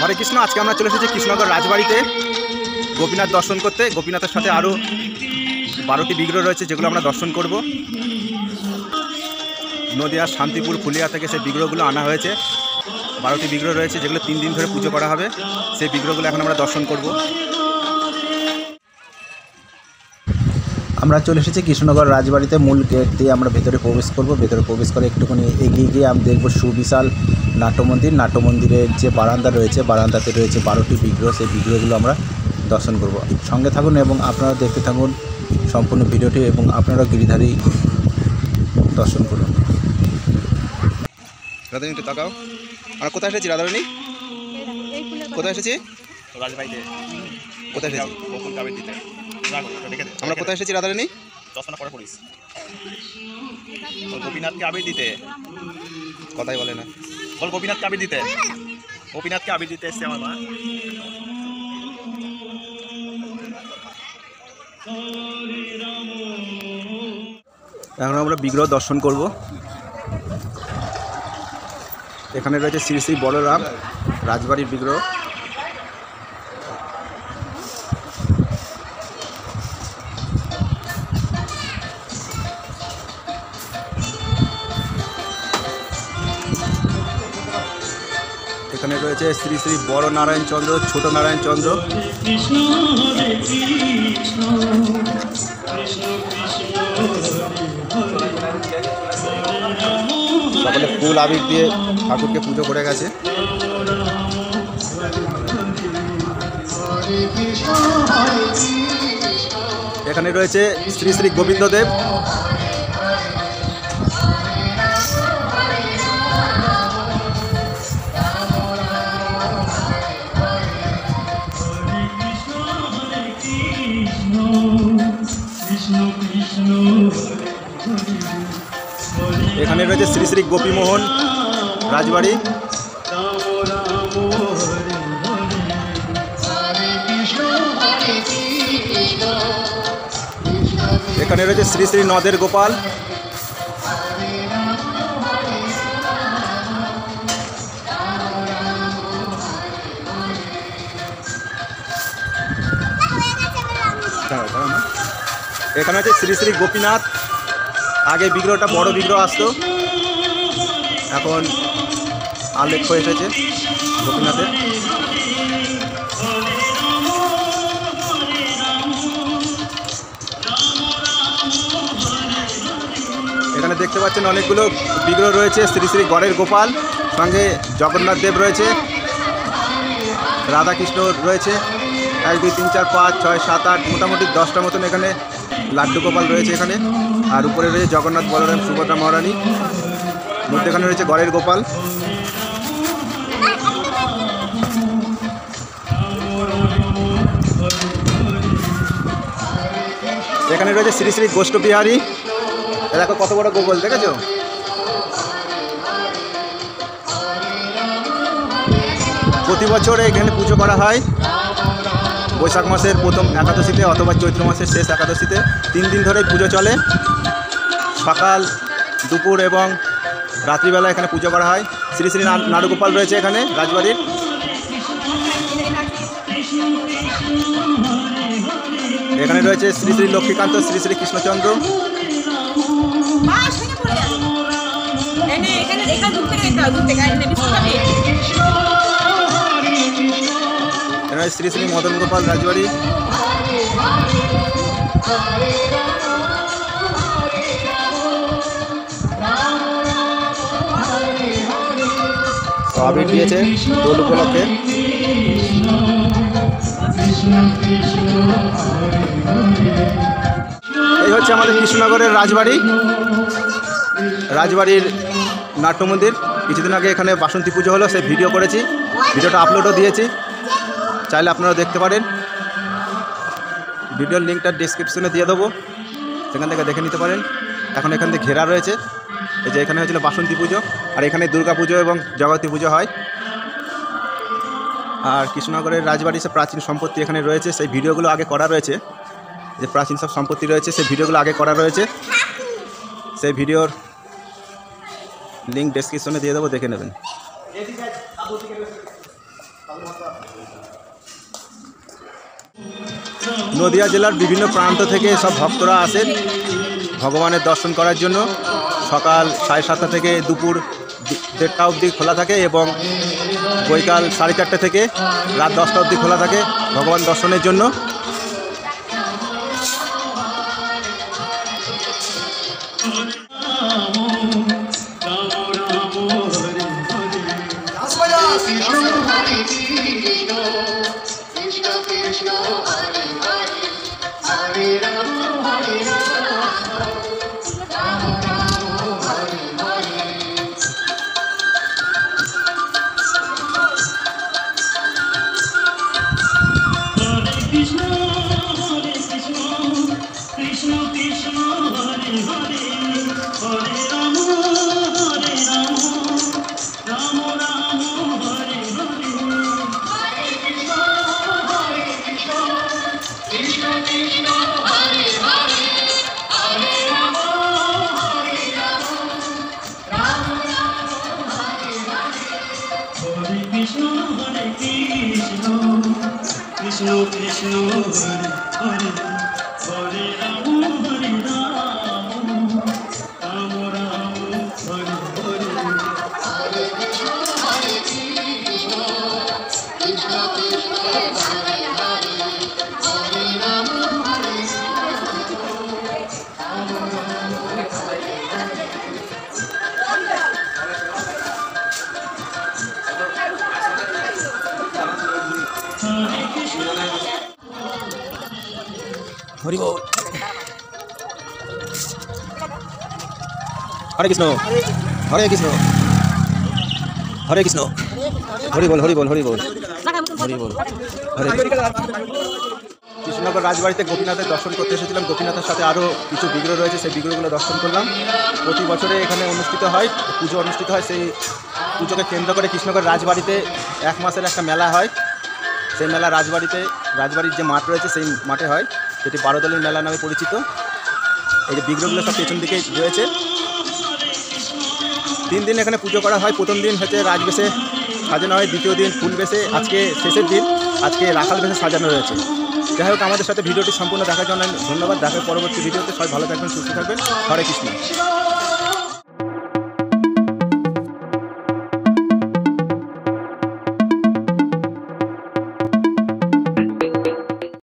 হরে কৃষ্ণ। আজকে আমরা চলে এসেছি কৃষ্ণনগর রাজবাড়িতে গোপীনাথ দর্শন করতে। গোপীনাথের সাথে আরও 12টি বিগ্রহ রয়েছে যেগুলো আমরা দর্শন করব। নদিয়া, শান্তিপুর, ফুলিয়া থেকে সেই বিগ্রহগুলো আনা হয়েছে। 12টি বিগ্রহ রয়েছে যেগুলো 3 দিন ধরে পুজো করা হবে। সেই বিগ্রহগুলো এখন আমরা দর্শন করব। আমরা চলে এসেছি কৃষ্ণনগর রাজবাড়িতে। মূল গেট দিয়ে আমরা ভেতরে প্রবেশ করব। ভেতরে প্রবেশ করে একটুখানি এগিয়ে গিয়ে আমরা দেখব সুবিশাল নাট্যমন্দির। নাট্যমন্দিরের যে বারান্দা রয়েছে, বারান্দাতে রয়েছে 12টি বিগ্রহ। সেই বিগ্রহগুলো আমরা দর্শন করব। সঙ্গে থাকুন এবং আপনারা দেখতে থাকুন সম্পূর্ণ ভিডিওটি এবং আপনারা গিরিধারী দর্শন করুন। রাধারানী একটু তাকাও। আমরা কোথায় এসেছি রাধারানী? কোথায় এসেছি? রাজবাড়িতে। কোথায় এসেছি? আমরা কোথায় এসেছি রাধারানী? চশমা পরে পড়িস। গোপীনাথকে আবির দিতে। কথাই বলে না। বল গোপীনাথকে আবির দিতে। গোপীনাথকে আবির দিতে এসছে আমার মা। এখন আমরা বিগ্রহ দর্শন করব। এখানে রয়েছে শ্রী শ্রী বলরাম, রাজবাড়ির বিগ্রহ। এখানে রয়েছে শ্রী শ্রী বড় নারায়ণ চন্দ্র, ছোট নারায়ণ চন্দ্র। সকলে ফুল আবির দিয়ে ঠাকুরকে পুজো করে গেছে। এখানে রয়েছে শ্রী শ্রী গোবিন্দদেব। এখানে রয়েছে শ্রী শ্রী গোপীমোহন রাজবাড়ি। এখানে রয়েছে শ্রী শ্রী নদের গোপাল। এখানে হচ্ছে শ্রী শ্রী গোপীনাথ। আগে বিগ্রহটা বড় বিগ্রহ আসতো, এখন আলেখ্য হয়ে এসেছে গোপীনাথের। এখানে দেখতে পাচ্ছেন অনেকগুলো বিগ্রহ রয়েছে। শ্রী শ্রী গড়ের গোপাল, সঙ্গে জগন্নাথ দেব রয়েছে, রাধাকৃষ্ণ রয়েছে। 1 2 3 4 5 6 7 8 মোটামুটি 10টা মতন এখানে লাড্ডু গোপাল রয়েছে এখানে। আর উপরে রয়েছে জগন্নাথ, বলরাম, সুভদ্রা, মহারানী। মধ্যেখানে রয়েছে গড়ের গোপাল। এখানে রয়েছে শ্রী শ্রী গোষ্ঠবিহারী। দেখো কত বড় গোপাল, দেখেছো? প্রতি বছর এখানে পুজো করা হয় বৈশাখ মাসের প্রথম একাদশীতে অথবা চৈত্র মাসের শেষ একাদশীতে। 3 দিন ধরে পুজো চলে। সকাল, দুপুর এবং রাত্রিবেলা এখানে পুজো করা হয়। শ্রী শ্রী নাড়ুগোপাল রয়েছে এখানে রাজবাড়ির। এখানে রয়েছে শ্রী শ্রী লক্ষ্মীকান্ত, শ্রী শ্রী কৃষ্ণচন্দ্র। এখানে শ্রী শ্রী মদন গোপাল রাজবাড়ি। আবির দিয়েছে দোল উপলক্ষে। এই হচ্ছে আমাদের কৃষ্ণনগরের রাজবাড়ি, রাজবাড়ির নাট্যমন্দির। কিছুদিন আগে এখানে বাসন্তী পুজো হলো, সেই ভিডিও করেছি, ভিডিওটা আপলোডও দিয়েছি, চাইলে আপনারা দেখতে পারেন। ভিডিওর লিঙ্কটা ডেসক্রিপশনে দিয়ে দেবো, সেখান থেকে দেখে নিতে পারেন। এখন এখান থেকে ঘেরা রয়েছে। এই যে এখানে হয়েছিল বাসন্তী পুজো, আর এখানে দুর্গা পুজো এবং জগতী পুজো হয়। আর কৃষ্ণনগরের রাজবাড়ির সব প্রাচীন সম্পত্তি এখানে রয়েছে, সেই ভিডিওগুলো আগে করা রয়েছে। যে প্রাচীন সব সম্পত্তি রয়েছে সেই ভিডিওগুলো আগে করা রয়েছে। সেই ভিডিওর লিঙ্ক ডেসক্রিপশনে দিয়ে দেবো, দেখে নেবেন। নদিয়া জেলার বিভিন্ন প্রান্ত থেকে সব ভক্তরা আসেন ভগবানের দর্শন করার জন্য। সকাল 7:30 থেকে দুপুর 1:30 অবধি খোলা থাকে এবং বৈকাল 4:30 থেকে রাত 10টা অবধি খোলা থাকে ভগবান দর্শনের জন্য। Krishna Krishna Hare Hare Hare Rama Hare Rama Rama Rama Hare Hare Hare Krishna Hare Krishna Krishna Krishna Hare Hare Hare Rama Hare Hari বল। হরে কৃষ্ণ হরে কৃষ্ণ হরে কৃষ্ণ হরি বল হরি বল হরি বল হরি বল হরে। কৃষ্ণনগর রাজবাড়িতে গোপীনাথের দর্শন করতে এসেছিলাম। গোপীনাথের সাথে আরও কিছু বিগ্রহ রয়েছে, সেই বিগ্রহগুলো দর্শন করলাম। প্রতি বছরে এখানে অনুষ্ঠিত হয়, পুজো অনুষ্ঠিত হয়। সেই পুজোকে কেন্দ্র করে কৃষ্ণনগর রাজবাড়িতে 1 মাসের একটা মেলা হয়। সেই মেলা রাজবাড়ির যে মাঠ রয়েছে সেই মাঠে হয়, যেটি 12 দলের মেলা নামে পরিচিত। এই যে বিগ্রহগুলো সব পেছন দিকেই রয়েছে। 3 দিন এখানে পুজো করা হয়। প্রথম দিন হচ্ছে রাজবেশে সাজানো হয়, দ্বিতীয় দিন ফুল বেশে, আজকে শেষের দিন, আজকে রাখাল বেশে সাজানো রয়েছে। যাই হোক, আমাদের সাথে ভিডিওটি সম্পূর্ণ দেখার জন্য ধন্যবাদ। দেখার পরবর্তী ভিডিওতে সবাই ভালো থাকবেন, সুস্থ থাকবেন। হরে কৃষ্ণ।